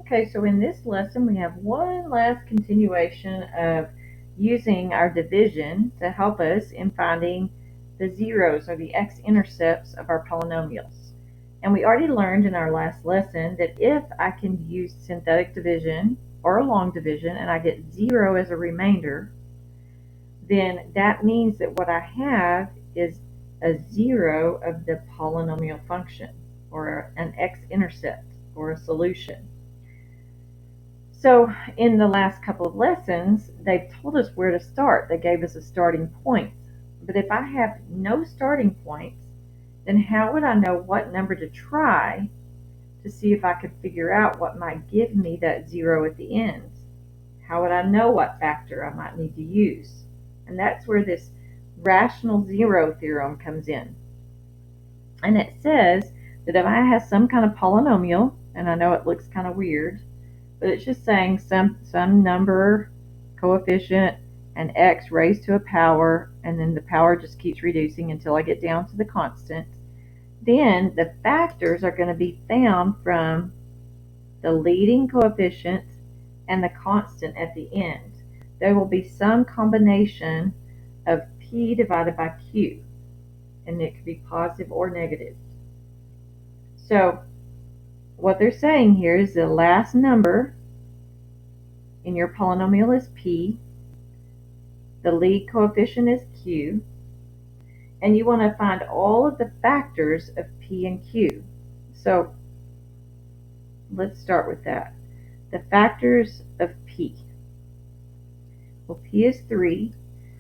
Okay, so in this lesson we have one last continuation of using our division to help us in finding the zeros or the x-intercepts of our polynomials. And we already learned in our last lesson that if I can use synthetic division or long division and I get 0 as a remainder, then that means that what I have is a 0 of the polynomial function, or an x-intercept, or a solution. So in the last couple of lessons, they've told us where to start. They gave us a starting point. But if I have no starting points, then how would I know what number to try to see if I could figure out what might give me that 0 at the end? How would I know what factor I might need to use? And that's where this rational zero theorem comes in. And it says that if I have some kind of polynomial, and I know it looks kind of weird, but it's just saying some number, coefficient, and x raised to a power, and then the power just keeps reducing until I get down to the constant, then the factors are going to be found from the leading coefficient and the constant at the end. There will be some combination of p divided by q, and it could be positive or negative. So what they're saying here is the last number in your polynomial is p, the lead coefficient is q, and you want to find all of the factors of p and q. So let's start with that. The factors of p. Well, p is 3,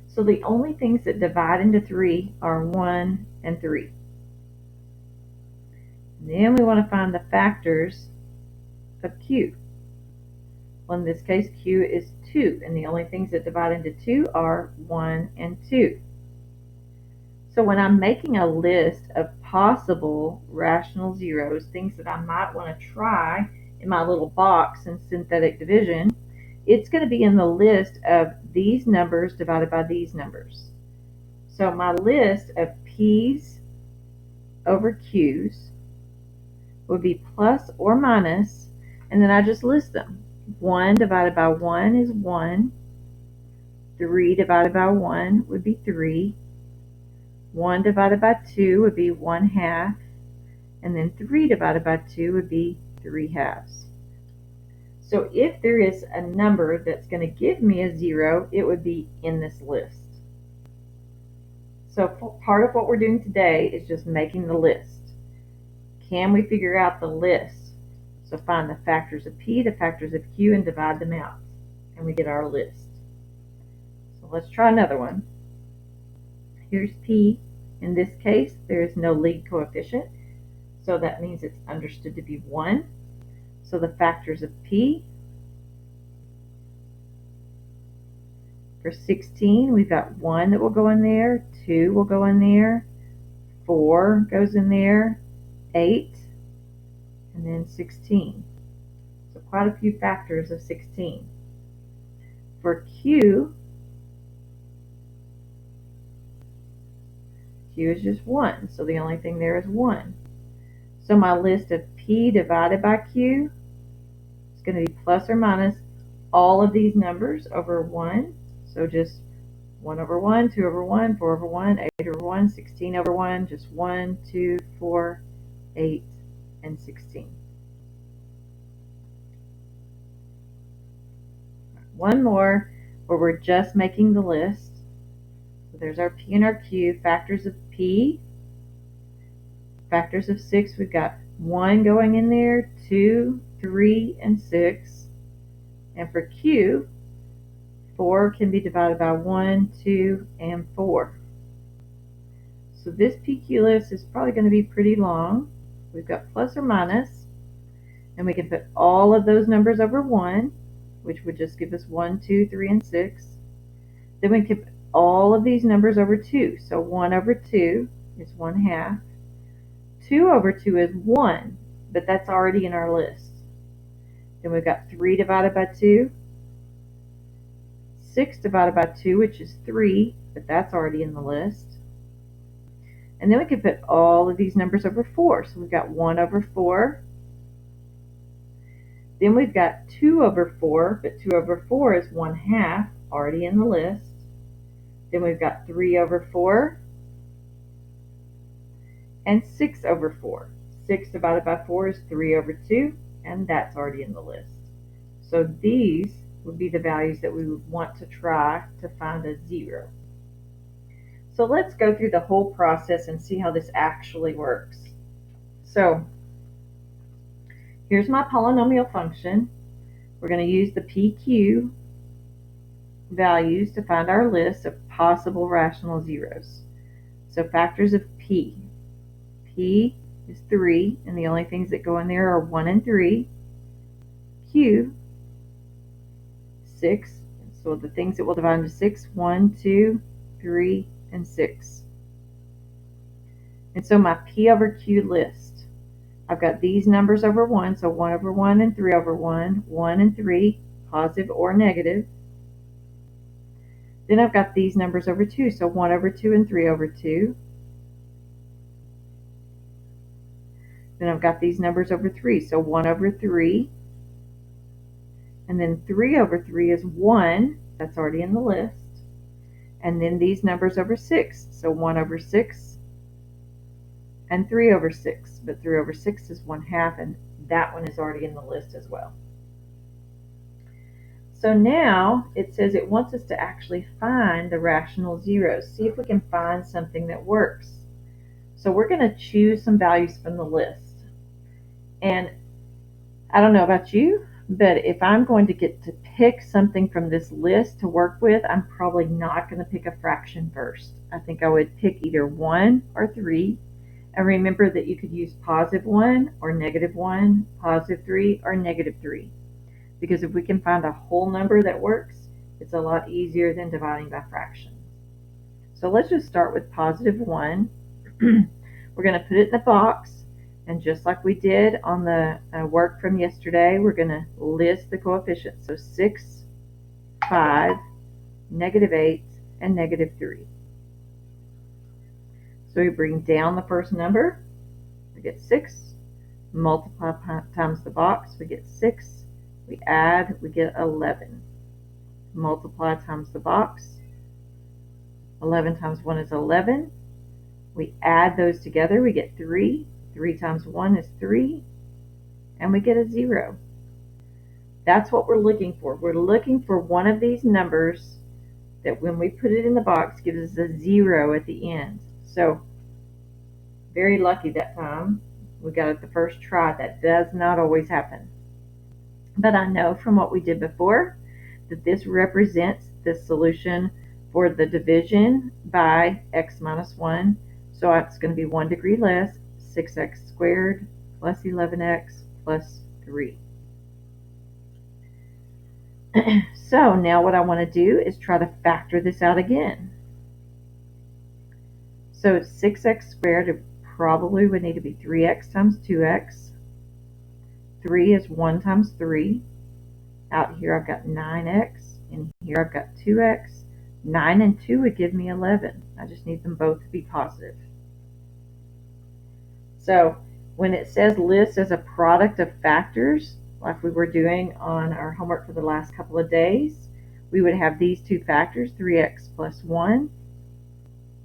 so the only things that divide into 3 are 1 and 3. And then we want to find the factors of q. Well, in this case, q is 2, and the only things that divide into 2 are 1 and 2. So when I'm making a list of possible rational zeros, things that I might want to try in my little box in synthetic division, it's going to be in the list of these numbers divided by these numbers. So my list of p's over q's would be plus or minus, and then I just list them. 1 divided by 1 is 1. 3 divided by 1 would be 3. 1 divided by 2 would be 1/2. And then 3 divided by 2 would be 3/2. So if there is a number that's going to give me a 0, it would be in this list. So part of what we're doing today is just making the list. Can we figure out the list? So find the factors of p, the factors of q, and divide them out. And we get our list. So let's try another one. Here's p. In this case, there is no lead coefficient, so that means it's understood to be 1. So the factors of p, for 16, we've got 1 that will go in there, 2 will go in there, 4 goes in there, 8, and then 16. So quite a few factors of 16. For q is just 1, so the only thing there is 1. So my list of p divided by q is going to be plus or minus all of these numbers over 1. So just 1 over 1, 2 over 1, 4 over 1, 8 over 1, 16 over 1, just 1, 2, 4, 8, and 16. One more where we're just making the list. So there's our p and our q. Factors of p, factors of 6, we've got 1 going in there, 2, 3, and 6. And for q, 4 can be divided by 1, 2, and 4. So this PQ list is probably going to be pretty long. We've got plus or minus, and we can put all of those numbers over 1, which would just give us 1, 2, 3, and 6. Then we can put all of these numbers over 2. So 1 over 2 is 1/2. 2 over 2 is 1, but that's already in our list. Then we've got 3 divided by 2, 6 divided by 2, which is 3, but that's already in the list. And then we can put all of these numbers over 4. So we've got 1 over 4, Then we've got 2 over 4, but 2 over 4 is 1/2, already in the list. Then we've got 3 over 4 and 6 over 4. 6 divided by 4 is 3 over 2, and that's already in the list. So these would be the values that we would want to try to find a 0. So let's go through the whole process and see how this actually works. So here's my polynomial function. We're going to use the PQ values to find our list of possible rational zeros. So factors of P. P is 3, and the only things that go in there are 1 and 3. Q, 6. So the things that will divide into 6, 1, 2, 3, and 6. And so my P over Q list, I've got these numbers over 1, so 1 over 1 and 3 over 1, 1 and 3, positive or negative. Then I've got these numbers over 2, so 1 over 2 and 3 over 2. Then I've got these numbers over 3, so 1 over 3. And then 3 over 3 is 1, that's already in the list. And then these numbers over 6, so 1 over 6 and 3 over 6. But 3 over 6 is 1/2, and that one is already in the list as well. So now it says it wants us to actually find the rational zeros, see if we can find something that works. So we're going to choose some values from the list. And I don't know about you, but if I'm going to get to pick something from this list to work with, I'm probably not going to pick a fraction first. I think I would pick either 1 or 3. And remember that you could use +1 or -1, +3 or -3. Because if we can find a whole number that works, it's a lot easier than dividing by fractions. So let's just start with +1. We're going to put it in the box, and just like we did on the work from yesterday, we're going to list the coefficients. So 6, 5, -8, and -3. So we bring down the first number, we get 6, multiply times the box, we get 6, we add, we get 11. Multiply times the box, 11 times 1 is 11. We add those together, we get 3. 3 times 1 is 3, and we get a 0. That's what we're looking for. We're looking for one of these numbers that when we put it in the box gives us a 0 at the end. So very lucky that time. We got it the first try. That does not always happen. But I know from what we did before that this represents the solution for the division by x minus 1. So it's going to be 1 degree less, 6x squared plus 11x plus 3. So now what I want to do is try to factor this out again. So 6x squared, it probably would need to be 3x times 2x. 3 is 1 times 3. Out here I've got 9x, and here I've got 2x. 9 and 2 would give me 11. I just need them both to be positive. So when it says list as a product of factors, like we were doing on our homework for the last couple of days, we would have these two factors, 3x plus 1,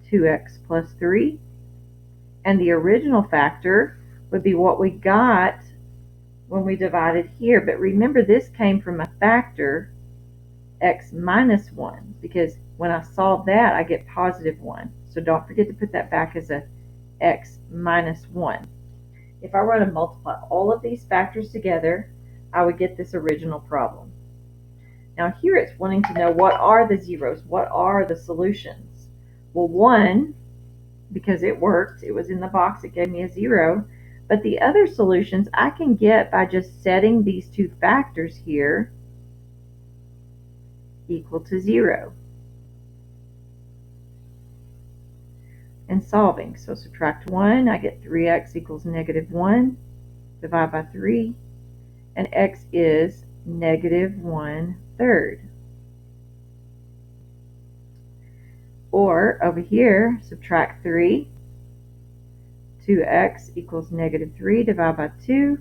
2x plus 3, and the original factor would be what we got when we divided here. But remember, this came from a factor x minus 1, because when I solve that, I get positive 1. So don't forget to put that back as a x minus 1. If I were to multiply all of these factors together, I would get this original problem. Now here it's wanting to know, what are the zeros? What are the solutions? Well, 1, because it worked, it was in the box, it gave me a 0. But the other solutions I can get by just setting these two factors here equal to 0 and solving. So subtract 1, I get 3x equals -1, divide by 3, and x is -1/3. Or over here, subtract 3, 2x equals -3, divide by 2,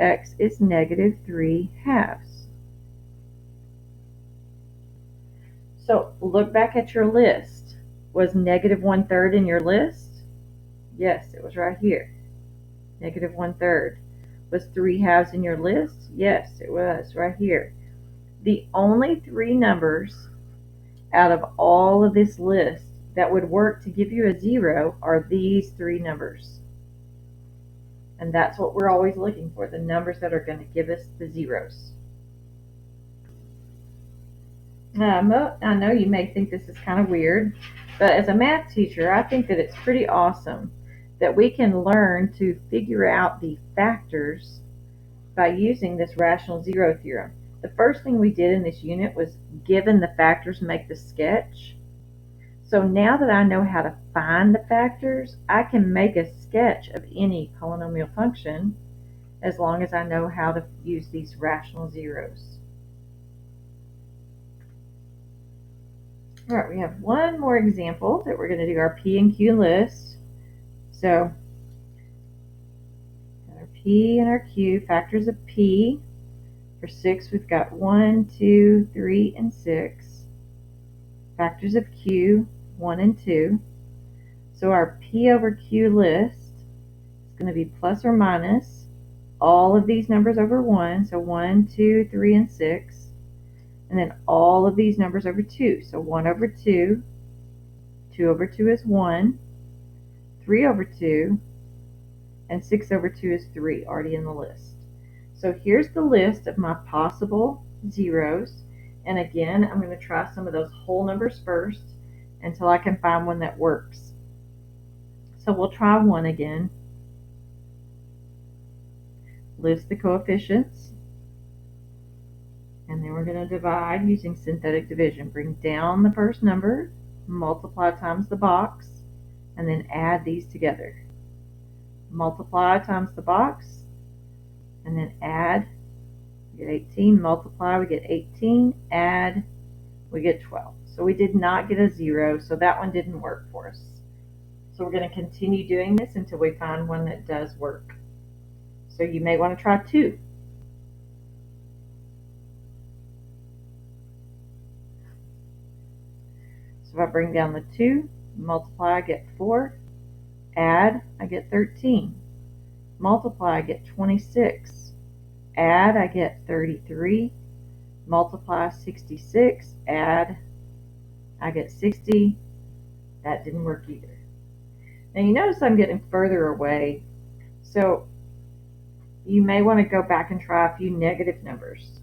x is negative 3/2. So look back at your list. Was negative 1/3 in your list? Yes, it was right here. Negative 1/3. Was 3/2 in your list? Yes, it was right here. The only three numbers out of all of this list that would work to give you a 0 are these three numbers. And that's what we're always looking for, the numbers that are going to give us the zeros. I know you may think this is kind of weird, but as a math teacher, I think that it's pretty awesome that we can learn to figure out the factors by using this rational zero theorem. The first thing we did in this unit was, given the factors, make the sketch. So now that I know how to find the factors, I can make a sketch of any polynomial function as long as I know how to use these rational zeros. All right, we have one more example that we're going to do our P and Q list. So our P and our Q, factors of P. For 6, we've got 1, 2, 3, and 6. Factors of Q, 1 and 2. So our P over Q list is going to be plus or minus all of these numbers over 1. So 1, 2, 3, and 6. And then all of these numbers over 2. So 1 over 2, 2 over 2 is 1, 3 over 2, and 6 over 2 is 3, already in the list. So here's the list of my possible zeros. And again, I'm going to try some of those whole numbers first until I can find one that works. So we'll try 1 again. List the coefficients. And then we're going to divide using synthetic division. Bring down the first number, multiply times the box, and then add these together. Multiply times the box, and then add. We get 18. Multiply, we get 18. Add, we get 12. So we did not get a 0, so that one didn't work for us. So we're going to continue doing this until we find one that does work. So you may want to try 2. So if I bring down the 2, multiply, I get 4. Add, I get 13. Multiply, I get 26. Add, I get 33. Multiply, 66. Add, I get 60. That didn't work either. Now you notice I'm getting further away, so you may want to go back and try a few negative numbers.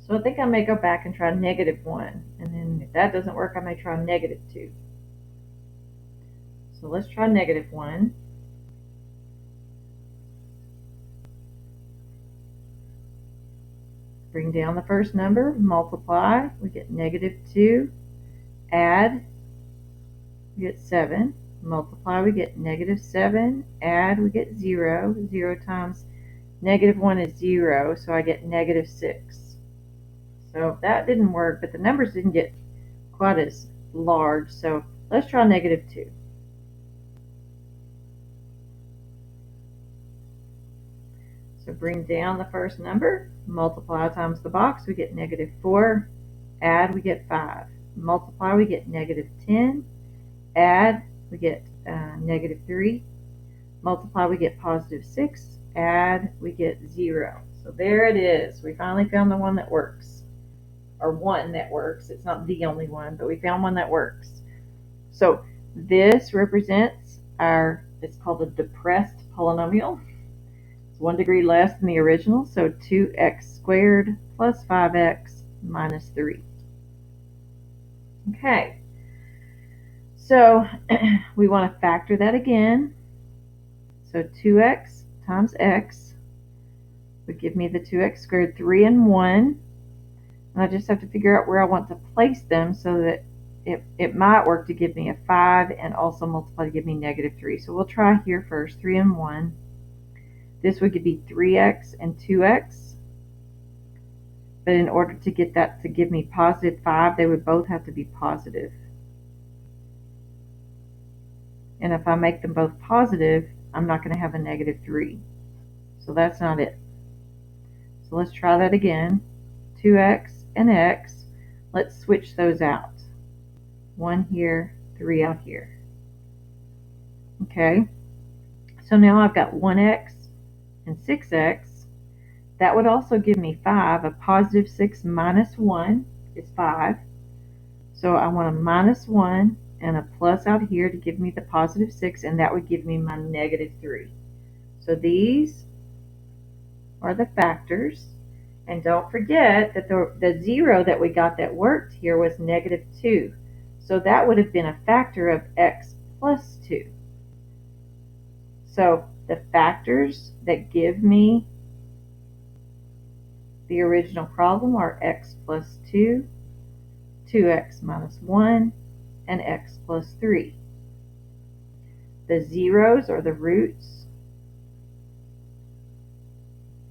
So I think I may go back and try -1, and then if that doesn't work, I may try -2. So let's try -1. Bring down the first number, multiply, we get -2. Add, we get 7. Multiply, we get -7. Add, we get 0. 0 times -1 is 0, so I get -6. So that didn't work, but the numbers didn't get quite as large, so let's try -2. So bring down the first number, multiply times the box, we get -4. Add, we get 5. Multiply, we get -10. Add, we get -3. Multiply, we get +6. Add, we get 0. So there it is. We finally found the one that works. Or one that works. It's not the only one, but we found one that works. So this represents it's called a depressed polynomial. It's 1 degree less than the original, so 2x squared plus 5x minus 3. Okay, so we want to factor that again. So 2x times x would give me the 2x squared, 3 and 1. And I just have to figure out where I want to place them so that it might work to give me a 5 and also multiply to give me -3. So we'll try here first, 3 and 1. This would be 3x and 2x. But in order to get that to give me +5, they would both have to be positive. And if I make them both positive, I'm not going to have a -3. So that's not it. So let's try that again. 2x and x. Let's switch those out. 1 here, 3 out here. Okay, so now I've got 1x and 6x. That would also give me 5. A positive 6 minus 1 is 5. So I want a minus 1 and a plus out here to give me the positive 6, and that would give me my negative 3. So these are the factors. And don't forget that the 0 that we got that worked here was negative 2. So that would have been a factor of x plus 2. So the factors that give me the original problem are x plus 2, 2x minus 1, and x plus 3. The zeros, or the roots,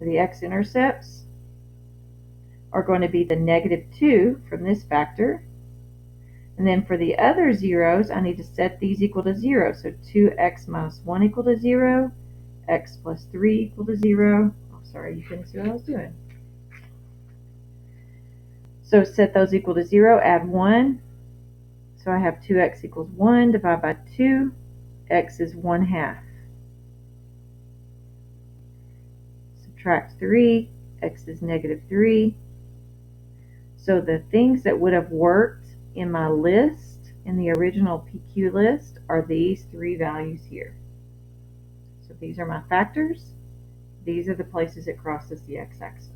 the x-intercepts, are going to be the negative 2 from this factor. And then for the other zeros, I need to set these equal to 0. So 2x minus 1 equal to 0, x plus 3 equal to 0. Oh, sorry, you couldn't see what I was doing. So set those equal to 0, add 1. So I have 2x equals 1, divide by 2, x is 1/2. Subtract 3, x is negative 3. So the things that would have worked in my list, in the original PQ list, are these 3 values here. So these are my factors. These are the places it crosses the x-axis.